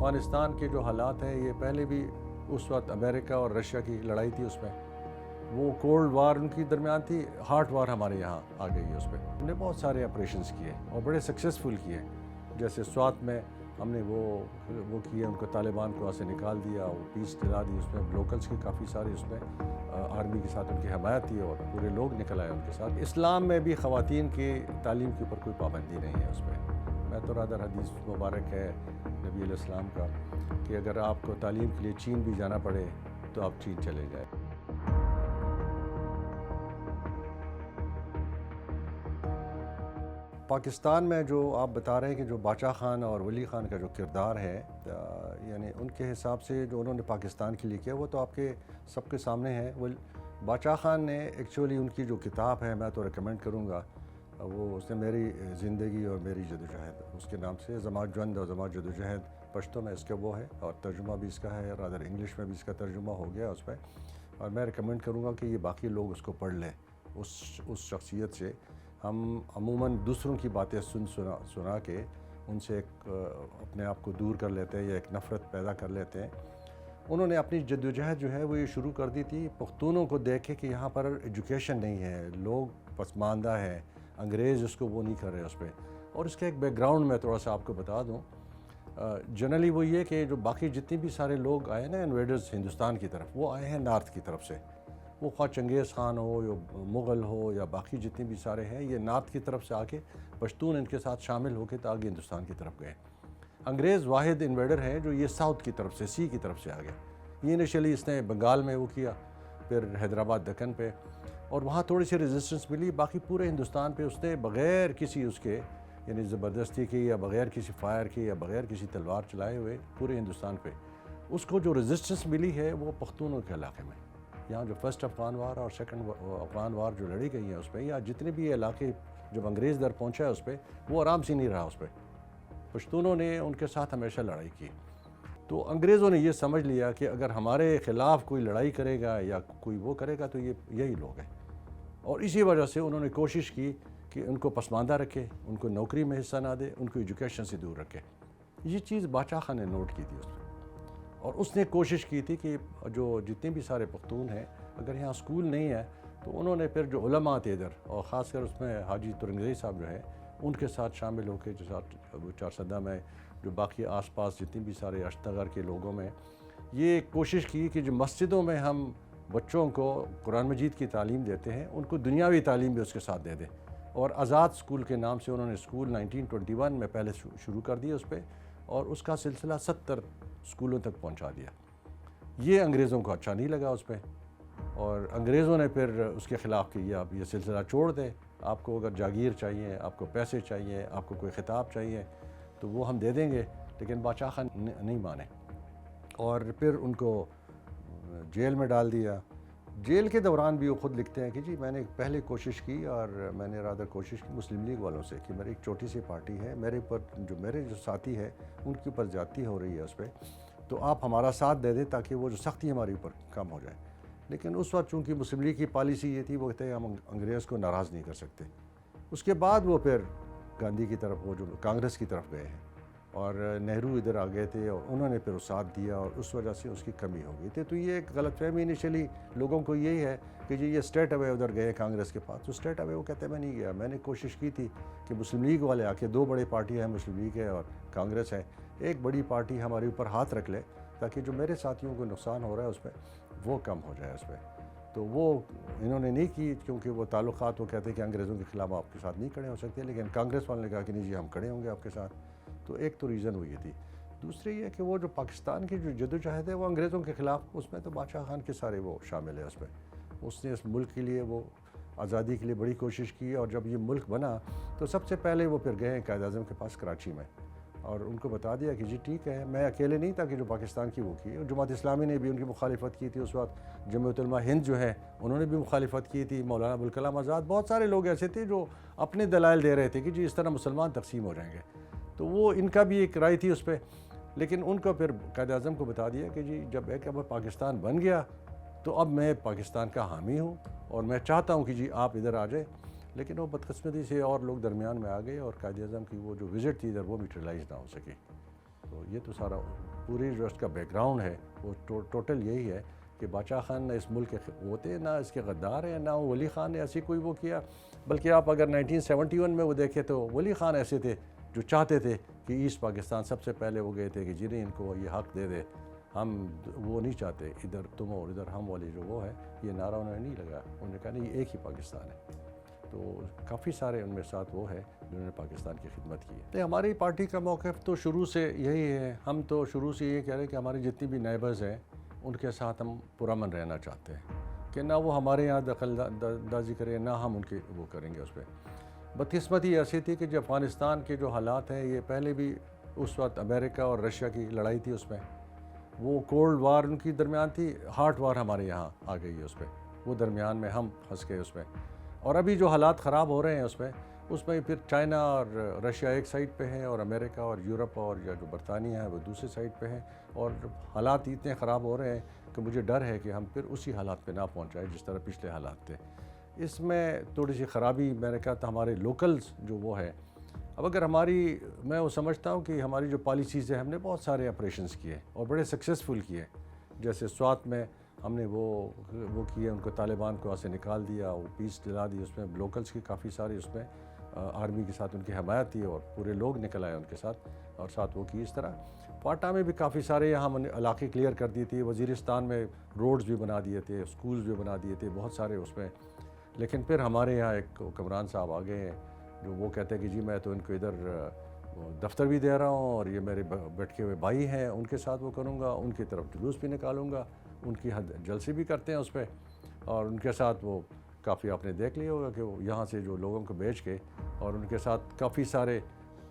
افغانستان کے جو حالات ہیں یہ پہلے بھی اس وقت امریکہ اور رشیا کی لڑائی تھی، اس میں وہ کولڈ وار ان کی درمیان تھی، ہاٹ وار ہمارے یہاں آ گئی ہے اس پہ. ہم نے بہت سارے آپریشنز کیے اور بڑے سکسیزفل کیے، جیسے سوات میں ہم نے وہ کیے، ان کو طالبان کو وہاں سے نکال دیا، وہ پیس دلا دی. اس میں لوکلز کے کافی سارے اس میں آرمی کے ساتھ ان کی حمایت تھی اور پورے لوگ نکل آئے ان کے ساتھ. اسلام میں بھی خواتین کی تعلیم کے اوپر کوئی پابندی نہیں ہے اس پہ. میں تو رادر حدیث مبارک ہے نبی علیہ السلام کا کہ اگر آپ کو تعلیم کے لیے چین بھی جانا پڑے تو آپ چین چلے جائیں. پاکستان میں جو آپ بتا رہے ہیں کہ جو باچا خان اور ولی خان کا جو کردار ہے، یعنی ان کے حساب سے جو انہوں نے پاکستان کے لیے کیا وہ تو آپ کے سب کے سامنے ہے. باچا خان نے ایکچولی ان کی جو کتاب ہے میں تو ریکمینڈ کروں گا، وہ اس نے میری زندگی اور میری جدوجہد اس کے نام سے، زما جوند اور زما جدوجہد پشتو میں اس کا وہ ہے، اور ترجمہ بھی اس کا ہے، رادر انگلش میں بھی اس کا ترجمہ ہو گیا اس پہ. اور میں ریکمینڈ کروں گا کہ یہ باقی لوگ اس کو پڑھ لیں. اس شخصیت سے ہم عموماً دوسروں کی باتیں سنا کے ان سے ایک اپنے آپ کو دور کر لیتے ہیں یا ایک نفرت پیدا کر لیتے ہیں. انہوں نے اپنی جدوجہد جو ہے وہ یہ شروع کر دی تھی پختونوں کو دیکھے کہ یہاں پر ایجوکیشن نہیں ہے، لوگ پسماندہ ہے، انگریز اس کو وہ نہیں کر رہے اس پہ. اور اس کے ایک بیک گراؤنڈ میں تھوڑا سا آپ کو بتا دوں. جنرلی وہ یہ کہ جو باقی جتنی بھی سارے لوگ آئے نا انویڈرز ہندوستان کی طرف، وہ آئے ہیں نارتھ کی طرف سے. وہ خواہ چنگیز خان ہو یا مغل ہو یا باقی جتنے بھی سارے ہیں، یہ نارتھ کی طرف سے آ کے پشتون ان کے ساتھ شامل ہو کے آگے ہندوستان کی طرف گئے. انگریز واحد انویڈر ہے جو یہ ساؤتھ کی طرف سے، سی کی طرف سے آ گیا. یہ انیشلی اس نے بنگال میں وہ کیا، پھر حیدرآباد دکن پہ، اور وہاں تھوڑی سی ریزسٹنس ملی. باقی پورے ہندوستان پہ اس نے بغیر کسی اس کے یعنی زبردستی کی یا بغیر کسی فائر کی یا بغیر کسی تلوار چلائے ہوئے پورے ہندوستان پہ اس کو جو ریزسٹنس ملی ہے وہ پختونوں کے علاقے میں. یہاں جو فرسٹ افغان وار اور سیکنڈ افغان وار جو لڑی گئی ہیں اس پہ، یا جتنے بھی علاقے جب انگریز در پہنچا ہے اس پہ، وہ آرام سے نہیں رہا اس پہ. پشتونوں نے ان کے ساتھ ہمیشہ لڑائی کی. تو انگریزوں نے یہ سمجھ لیا کہ اگر ہمارے خلاف کوئی لڑائی کرے گا یا کوئی وہ کرے گا تو یہی لوگ ہیں. اور اسی وجہ سے انہوں نے کوشش کی کہ ان کو پسماندہ رکھے، ان کو نوکری میں حصہ نہ دے، ان کو ایجوکیشن سے دور رکھے. یہ چیز باچا خان نے نوٹ کی تھی اس میں، اور اس نے کوشش کی تھی کہ جو جتنے بھی سارے پختون ہیں اگر یہاں اسکول نہیں ہے تو انہوں نے پھر جو علماء تھے ادھر، اور خاص کر اس میں حاجی ترنگزئی صاحب جو ہے ان کے ساتھ شامل ہو کے، جو ساتھ چارسدہ میں جو باقی آس پاس جتنی بھی سارے اشتغر کے لوگوں میں یہ کوشش کی کہ جو مسجدوں میں ہم بچوں کو قرآن مجید کی تعلیم دیتے ہیں ان کو دنیاوی تعلیم بھی اس کے ساتھ دے دیں. اور آزاد اسکول کے نام سے انہوں نے اسکول 1921 میں پہلے شروع کر دیا اس پہ، اور اس کا سلسلہ 70 اسکولوں تک پہنچا دیا. یہ انگریزوں کو اچھا نہیں لگا اس پہ، اور انگریزوں نے پھر اس کے خلاف کہ آپ یہ سلسلہ چھوڑ دیں، آپ کو اگر جاگیر چاہیے، آپ کو پیسے چاہیے، آپ کو کوئی خطاب چاہیے تو وہ ہم دے دیں گے. لیکن باچا خان نہیں مانے اور پھر ان کو جیل میں ڈال دیا. جیل کے دوران بھی وہ خود لکھتے ہیں کہ جی میں نے پہلے کوشش کی، اور میں نے رادر کوشش کی مسلم لیگ والوں سے کہ میری ایک چھوٹی سی پارٹی ہے، میرے جو ساتھی ہے ان کے اوپر زیادتی ہو رہی ہے اس پہ، تو آپ ہمارا ساتھ دے دیں تاکہ وہ جو سختی ہمارے اوپر کم ہو جائے. لیکن اس وقت چونکہ مسلم لیگ کی پالیسی یہ تھی، وہ کہتے ہیں ہم انگریز کو ناراض نہیں کر سکتے. اس کے بعد وہ پھر گاندھی کی طرف، وہ جو کانگریس کی طرف گئے ہیں، اور نہرو ادھر آ گئے تھے اور انہوں نے پھر ساتھ دیا، اور اس وجہ سے اس کی کمی ہو گئی تھی. تو یہ ایک غلط فہمی انیشلی لوگوں کو یہی ہے کہ جی یہ اسٹریٹ اوے ادھر گئے کانگریس کے پاس. تو اسٹریٹ اوے وہ کہتے ہیں میں نہیں گیا، میں نے کوشش کی تھی کہ مسلم لیگ والے آ کے، دو بڑے پارٹی ہیں، مسلم لیگ ہے اور کانگریس ہے، ایک بڑی پارٹی ہمارے اوپر ہاتھ رکھ لے تاکہ جو میرے ساتھیوں کو نقصان ہو رہا ہے اس پہ وہ کم ہو جائے اس پہ. تو وہ انہوں نے نہیں کی، کیونکہ وہ تعلقات وہ کہتے ہیں کہ انگریزوں کے خلاف آپ کے ساتھ نہیں کھڑے ہو سکتے. لیکن کانگریس والوں نے کہا کہ نہیں جی ہم کھڑے ہوں گے آپ کے ساتھ. تو ایک تو ریزن وہ یہ تھی. دوسری یہ کہ وہ جو پاکستان کی جو جدوجہد ہے وہ انگریزوں کے خلاف، اس میں تو باچا خان کے سارے وہ شامل ہیں اس پہ. اس نے اس ملک کے لیے، وہ آزادی کے لیے بڑی کوشش کی، اور جب یہ ملک بنا تو سب سے پہلے وہ پھر گئے قائد اعظم کے پاس کراچی میں، اور ان کو بتا دیا کہ جی ٹھیک ہے، میں اکیلے نہیں تھا کہ جو پاکستان کی وہ کی، جماعت اسلامی نے بھی ان کی مخالفت کی تھی اس وقت، جمعیت علماء ہند جو ہے انہوں نے بھی مخالفت کی تھی، مولانا ابوالکلام آزاد، بہت سارے لوگ ایسے تھے جو اپنے دلائل دے رہے تھے کہ جی اس طرح مسلمان تقسیم ہو جائیں گے. تو وہ ان کا بھی ایک رائے تھی اس پہ. لیکن ان کو پھر قائد اعظم کو بتا دیا کہ جی جب ایک اب پاکستان بن گیا تو اب میں پاکستان کا حامی ہوں، اور میں چاہتا ہوں کہ جی آپ ادھر آ جائیں. لیکن وہ بدقسمتی سے اور لوگ درمیان میں آ گئے، اور قائد اعظم کی وہ جو وزٹ تھی ادھر وہ میٹرلائز نہ ہو سکی. تو یہ تو سارا پوری جو اس کا بیک گراؤنڈ ہے وہ ٹوٹل یہی ہے کہ باچا خان نہ اس ملک کے وہ تھے، نہ اس کے غدار ہیں، نہ ولی خان نے ایسی کوئی وہ کیا، بلکہ آپ اگر 1971 میں وہ دیکھیں تو ولی خان ایسے تھے جو چاہتے تھے کہ ایسٹ پاکستان سب سے پہلے وہ گئے تھے کہ جنہیں ان کو یہ حق دے دے، ہم وہ نہیں چاہتے ادھر تم اور ادھر ہم والی جو وہ ہے، یہ نعرہ انہوں نے نہیں لگایا، انہوں نے کہا نہیں یہ ایک ہی پاکستان ہے۔ تو کافی سارے ان میں ساتھ وہ ہے جنہوں نے پاکستان کی خدمت کی ہے۔ ہماری پارٹی کا موقف تو شروع سے یہی ہے، ہم تو شروع سے یہ کہہ رہے ہیں کہ ہماری جتنی بھی نیبرز ہیں ان کے ساتھ ہم پرامن رہنا چاہتے ہیں، کہ نہ وہ ہمارے یہاں دخل اندازی کریں، نہ ہم ان کے وہ کریں گے اس پہ۔ بدقسمتی ایسی تھی کہ جو افغانستان کے جو حالات ہیں، یہ پہلے بھی اس وقت امریکہ اور رشیا کی لڑائی تھی، اس میں وہ کولڈ وار ان کی درمیان تھی، ہاٹ وار ہمارے یہاں آ گئی ہے اس پہ، وہ درمیان میں ہم پھنس گئے اس میں، اور ابھی جو حالات خراب ہو رہے ہیں اس میں پھر چائنا اور رشیا ایک سائڈ پہ ہے اور امریکہ اور یورپ اور یا جو برطانیہ ہے وہ دوسرے سائڈ پہ ہے، اور حالات اتنے خراب ہو رہے ہیں کہ مجھے ڈر ہے کہ ہم پھر اسی حالات پہ نہ پہنچ جائیں جس طرح پچھلے حالات تھے۔ اس میں تھوڑی سی خرابی میں نے کہا تھا ہمارے لوکلز جو وہ ہے۔ اب اگر میں وہ سمجھتا ہوں کہ ہماری جو پالیسیز ہیں، ہم نے بہت سارے آپریشنز کیے اور بڑے سکسیزفل کیے، جیسے سوات میں ہم نے وہ کیے، ان کو طالبان کو وہاں سے نکال دیا، وہ پیس دلا دی، اس میں لوکلز کی کافی ساری اس میں آرمی کے ساتھ ان کی حمایت تھی اور پورے لوگ نکل آئے ان کے ساتھ اور ساتھ وہ کی۔ اس طرح پاٹا میں بھی کافی سارے یہاں ہم نے علاقے کلیئر کر دی تھی، وزیرستان میں روڈز بھی بنا دیے تھے، اسکولز بھی بنا دیے تھے، بہت سارے اس میں۔ لیکن پھر ہمارے یہاں ایک حکمران صاحب آگے ہیں جو وہ کہتے ہیں کہ جی میں تو ان کو ادھر دفتر بھی دے رہا ہوں اور یہ میرے بیٹھے ہوئے بھائی ہیں، ان کے ساتھ وہ کروں گا، ان کی طرف جلوس بھی نکالوں گا، ان کی حد جلسے بھی کرتے ہیں اس پہ، اور ان کے ساتھ وہ کافی آپ نے دیکھ لیا ہوگا کہ وہ یہاں سے جو لوگوں کو بیچ کے، اور ان کے ساتھ کافی سارے،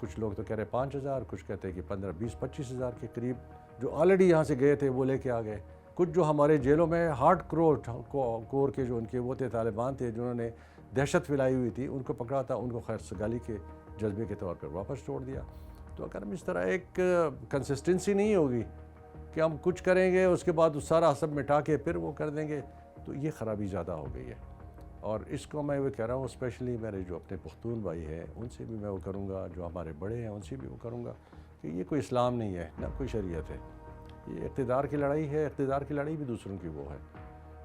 کچھ لوگ تو کہہ رہے 5,000، کچھ کہتے ہیں کہ 15, 20, 25,000 کے قریب جو آلریڈی یہاں سے گئے تھے وہ لے کے آ گئے۔ کچھ جو ہمارے جیلوں میں ہارڈ کور کے جو ان کے وہ تھے طالبان تھے جنہوں نے دہشت پھیلائی ہوئی تھی، ان کو پکڑا تھا، ان کو خیر سگالی کے جذبے کے طور پر واپس چھوڑ دیا۔ تو اگر ہم اس طرح ایک کنسسٹنسی نہیں ہوگی کہ ہم کچھ کریں گے اس کے بعد اس سارا سب مٹا کے پھر وہ کر دیں گے، تو یہ خرابی زیادہ ہو گئی ہے۔ اور اس کو میں وہ کہہ رہا ہوں، اسپیشلی میرے جو اپنے پختون بھائی ہیں ان سے بھی میں وہ کروں گا، جو ہمارے بڑے ہیں ان سے بھی وہ کروں گا کہ یہ کوئی اسلام نہیں ہے، نہ کوئی شریعت ہے، یہ اقتدار کی لڑائی ہے۔ اقتدار کی لڑائی بھی دوسروں کی وہ ہے،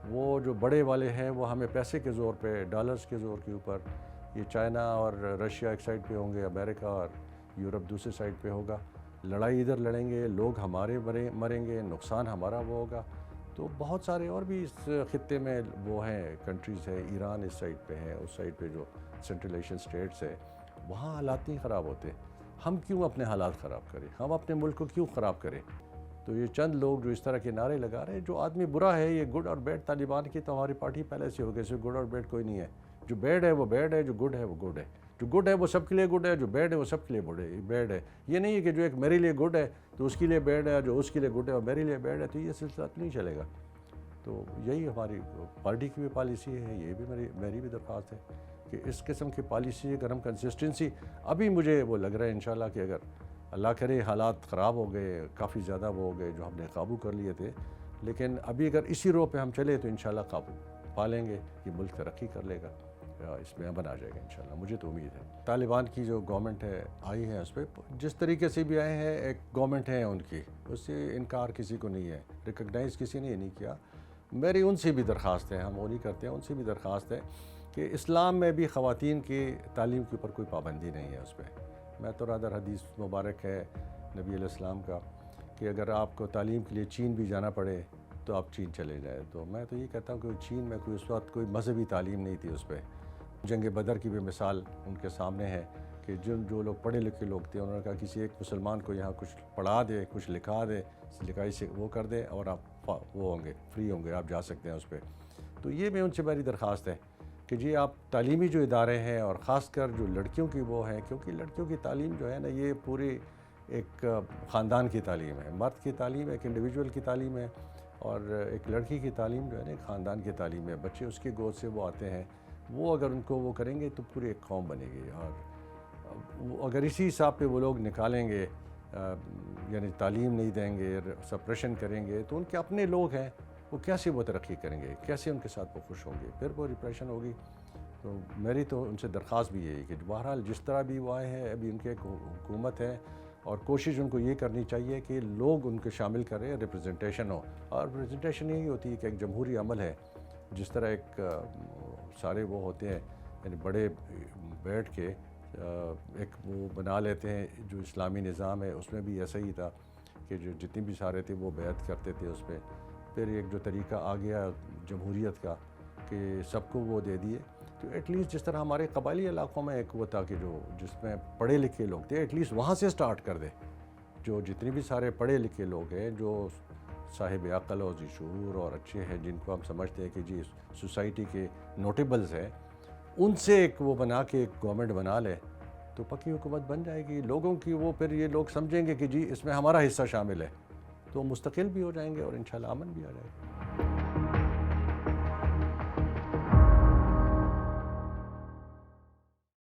وہ جو بڑے والے ہیں وہ ہمیں پیسے کے زور پہ، ڈالرز کے زور کے اوپر، یہ چائنا اور رشیا ایک سائڈ پہ ہوں گے، امریکہ اور یورپ دوسرے سائڈ پہ ہوگا، لڑائی ادھر لڑیں گے، لوگ ہمارے مریں گے، نقصان ہمارا وہ ہوگا۔ تو بہت سارے اور بھی اس خطے میں وہ ہیں، کنٹریز ہے، ایران اس سائڈ پہ ہے، اس سائڈ پہ جو سینٹرل ایشین سٹیٹس ہے، وہاں حالات نہیں خراب ہوتے، ہم کیوں اپنے حالات خراب کریں، ہم اپنے ملک کو کیوں خراب کریں؟ تو یہ چند لوگ جو اس طرح کے نعرے لگا رہے ہیں، جو آدمی برا ہے، یہ گڈ اور بیڈ طالبان کی تو ہماری پارٹی پہلے سے ہو گئی، گڈ اور بیڈ کوئی نہیں ہے، جو بیڈ ہے وہ بیڈ ہے، جو گڈ ہے وہ گڈ ہے، جو گڈ ہے وہ سب کے لیے گڈ ہے، جو بیڈ ہے وہ سب کے لیے بیڈ ہے۔ یہ نہیں ہے کہ جو ایک میرے لیے گڈ ہے تو اس کے لیے بیڈ ہے، جو اس کے لیے گڈ ہے اور میرے لیے بیڈ ہے، تو یہ سلسلہ نہیں چلے گا۔ تو یہی ہماری پارٹی کی بھی پالیسی ہے، یہ بھی میری بھی درخواست ہے کہ اس قسم کی پالیسی اگر ہم کنسسٹنسی، ابھی مجھے وہ لگ رہا ہے انشاءاللہ کہ اگر اللہ کرے حالات خراب ہو گئے، کافی زیادہ وہ ہو گئے جو ہم نے قابو کر لیے تھے، لیکن ابھی اگر اسی رو پہ ہم چلے تو انشاءاللہ قابو پا لیں گے، یہ ملک ترقی کر لے گا، اس میں امن آ جائے گا انشاءاللہ، مجھے تو امید ہے۔ طالبان کی جو گورنمنٹ ہے آئی ہے، اس پہ جس طریقے سے بھی آئے ہیں، ایک گورنمنٹ ہے ان کی، اس سے انکار کسی کو نہیں ہے، ریکگنائز کسی نے نہیں کیا۔ میری ان سے بھی درخواست ہے، ہم وہ نہیں کرتے ہیں، ان سے بھی درخواست ہے کہ اسلام میں بھی خواتین کی تعلیم کے اوپر کوئی پابندی نہیں ہے اس پہ۔ میں تو رادر حدیث مبارک ہے نبی علیہ السلام کا کہ اگر آپ کو تعلیم کے لیے چین بھی جانا پڑے تو آپ چین چلے جائیں، تو میں تو یہ کہتا ہوں کہ چین میں کوئی اس وقت کوئی مذہبی تعلیم نہیں تھی اس پہ۔ جنگ بدر کی بھی مثال ان کے سامنے ہے کہ جو لوگ پڑھے لکھے لوگ تھے، انہوں نے کہا کسی ایک مسلمان کو یہاں کچھ پڑھا دے، کچھ لکھا دے، لکھائی سے وہ کر دے اور آپ وہ ہوں گے، فری ہوں گے، آپ جا سکتے ہیں اس پہ۔ تو یہ میں ان سے میری درخواست ہے کہ جی آپ تعلیمی جو ادارے ہیں اور خاص کر جو لڑکیوں کی وہ ہیں، کیونکہ لڑکیوں کی تعلیم جو ہے نا، یہ پوری ایک خاندان کی تعلیم ہے، مرد کی تعلیم ایک انڈیویجول کی تعلیم ہے، اور ایک لڑکی کی تعلیم جو ہے نا ایک خاندان کی تعلیم ہے، بچے اس کی گود سے وہ آتے ہیں، وہ اگر ان کو وہ کریں گے تو پوری ایک قوم بنے گی۔ اور اگر اسی حساب پہ وہ لوگ نکالیں گے، یعنی تعلیم نہیں دیں گے، سپریشن کریں گے، تو ان کے اپنے لوگ ہیں، وہ کیسے وہ ترقی کریں گے، کیسے ان کے ساتھ وہ خوش ہوں گے، پھر وہ ریپریشن ہوگی۔ تو میری تو ان سے درخواست بھی یہی کہ بہرحال جس طرح بھی وہ آئے ہیں، ابھی ان کی ایک حکومت ہے، اور کوشش ان کو یہ کرنی چاہیے کہ لوگ ان کو شامل کریں، ریپرزنٹیشن ہو. اور ریپرزنٹیشن یہی ہوتی ہے کہ ایک جمہوری عمل ہے، جس طرح ایک سارے وہ ہوتے ہیں، یعنی بڑے بیٹھ کے ایک وہ بنا لیتے ہیں جو اسلامی نظام ہے، اس میں بھی ایسا ہی تھا کہ جو جتنی بھی سارے تھے وہ بیعت کرتے تھے اس پہ. پھر ایک جو طریقہ آ گیا جمہوریت کا کہ سب کو وہ دے دیے. تو ایٹ لیسٹ جس طرح ہمارے قبائلی علاقوں میں ایک وہ تھا کہ جو جس میں پڑھے لکھے لوگ تھے، ایٹ لیسٹ وہاں سے سٹارٹ کر دے. جو جتنے بھی سارے پڑھے لکھے لوگ ہیں، جو صاحب عقل اور ذی شعور اور اچھے ہیں، جن کو ہم سمجھتے ہیں کہ جی سوسائٹی کے نوٹیبلز ہیں، ان سے ایک وہ بنا کے ایک گورنمنٹ بنا لے تو پکی حکومت بن جائے گی. لوگوں کی وہ پھر یہ لوگ سمجھیں گے کہ جی اس میں ہمارا حصہ شامل ہے، تو مستقل بھی ہو جائیں گے اور انشاءاللہ امن بھی آ جائے گا.